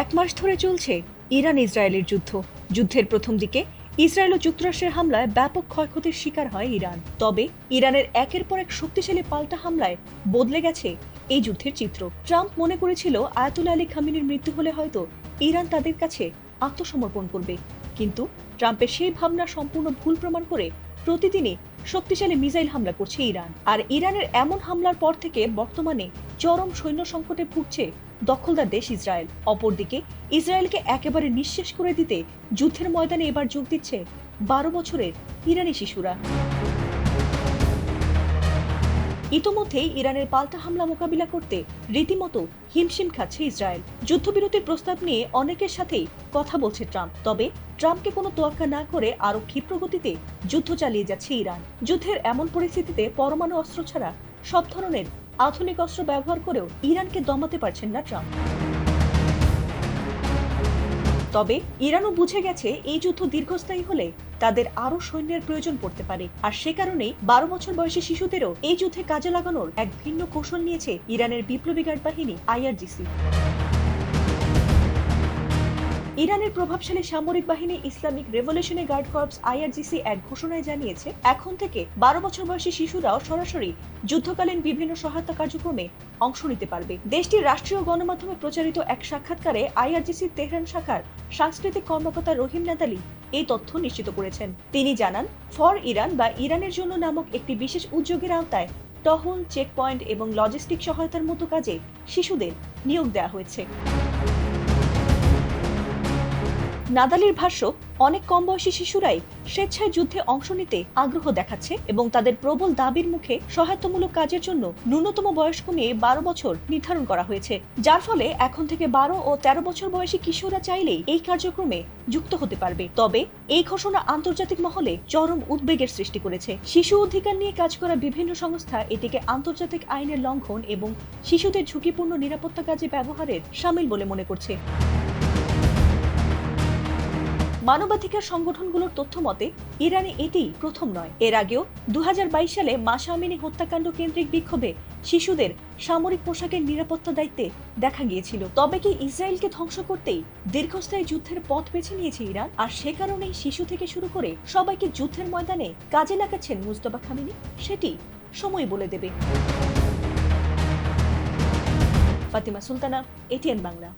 এক মাস ধরে চলছে ইরান ইসরায়েলের যুদ্ধের প্রথম দিকে ইসরায়েল ও যুক্তরাষ্ট্রের হামলায় ব্যাপক ক্ষয়ক্ষতির শিকার হয় ইরান। তবে ইরানের একের পর এক শক্তিশালী পাল্টা হামলায় বদলে গেছে এই যুদ্ধের চিত্র। ট্রাম্প মনে করেছিল আয়াতুল্লাহ আলী খামেনির মৃত্যু হলে হয়তো ইরান তাদের কাছে আত্মসমর্পণ করবে, কিন্তু ট্রাম্পের সেই ভাবনা সম্পূর্ণ ভুল প্রমাণ করে প্রতিদিনই শক্তিশালী মিসাইল হামলা করছে ইরান। আর ইরানের এমন হামলার পর থেকে বর্তমানে চরম সৈন্য সংকটে ভুগছে দখলদার দেশ ইসরায়েল। অপরদিকে ইসরায়েলকে একেবারে নিঃশেষ করে দিতে যুদ্ধের ময়দানে এবার যোগ দিচ্ছে 12 বছরের ইরানি শিশুরা। ইতোমধ্যেই ইরানের পাল্টা হামলা মোকাবিলা করতে রীতিমতো হিমশিম খাচ্ছে ইসরায়েল। যুদ্ধবিরতির প্রস্তাব নিয়ে অনেকের সাথেই কথা বলছে ট্রাম্প, তবে ট্রাম্পকে কোনো তোয়াক্কা না করে আরো ক্ষিপ্র গতিতে যুদ্ধ চালিয়ে যাচ্ছে ইরান। যুদ্ধের এমন পরিস্থিতিতে পরমাণু অস্ত্র ছাড়া সব ধরনের আধুনিক অস্ত্র ব্যবহার করেও ইরানকে দমাতে পারছেন না ট্রাম্প। তবে ইরানও বুঝে গেছে এই যুদ্ধ দীর্ঘস্থায়ী হলে তাদের আরো সৈন্যের প্রয়োজন পড়তে পারে, আর সে কারণেই 12 বছর বয়সী শিশুদেরও এই যুদ্ধে কাজে লাগানোর এক ভিন্ন কৌশল নিয়েছে ইরানের বিপ্লবী গার্ড বাহিনী IRGC। ইরানের প্রভাবশালী সামরিক বাহিনী Islamic Revolutionary Guard Corps IRGC এক ঘোষণায় জানিয়েছে, এখন থেকে 12 বছর বয়সী শিশুরাও সরাসরি যুদ্ধকালীন বিভিন্ন সহায়তা কার্যক্রমে অংশ নিতে পারবে। দেশটির রাষ্ট্রীয় গণমাধ্যমে প্রচারিত এক সাক্ষাৎকারে IRGC তেহরান শাখার সাংস্কৃতিক কর্মকর্তা রহিম নাদালি এই তথ্য নিশ্চিত করেছেন। তিনি জানান, ফর ইরান বা ইরানের জন্য নামক একটি বিশেষ উদ্যোগের আওতায় টহল, চেকপয়েন্ট এবং লজিস্টিক সহায়তার মতো কাজে শিশুদের নিয়োগ দেওয়া হয়েছে। নাদালির ভাষ্য, অনেক কম বয়সী শিশুরাই স্বেচ্ছায় যুদ্ধে অংশ নিতে আগ্রহ দেখাচ্ছে এবং তাদের প্রবল দাবির মুখে সহায়তামূলক কাজের জন্য ন্যূনতম বয়স কমিয়ে 12 বছর নির্ধারণ করা হয়েছে, যার ফলে এখন থেকে 12 ও 13 বছর বয়সী কিশোররা চাইলেই এই কার্যক্রমে যুক্ত হতে পারবে। তবে এই ঘোষণা আন্তর্জাতিক মহলে চরম উদ্বেগের সৃষ্টি করেছে। শিশু অধিকার নিয়ে কাজ করা বিভিন্ন সংস্থা এটিকে আন্তর্জাতিক আইনের লঙ্ঘন এবং শিশুদের ঝুঁকিপূর্ণ নিরাপত্তা কাজে ব্যবহারের শামিল বলে মনে করছে। মানবাধিকার সংগঠনগুলোর তথ্য মতে ইরানে এটি প্রথম নয়। এর আগেও 2022 সালে মাসা আমিনি হত্যাকাণ্ড কেন্দ্রিক বিক্ষোভে শিশুদের সামরিক পোশাকের নিরাপত্তা দায়িত্বে দেখা গিয়েছিল। তবে কি ইসরায়েলকে ধ্বংস করতেই দীর্ঘস্থায়ী যুদ্ধের পথ বেছে নিয়েছে ইরান? আর সে কারণেই শিশু থেকে শুরু করে সবাইকে যুদ্ধের ময়দানে কাজে লাগাচ্ছেন মুস্তাফা খামেনি? সেটি সময় বলে দেবে। ফাতিমা সুলতানা, ATN বাংলা।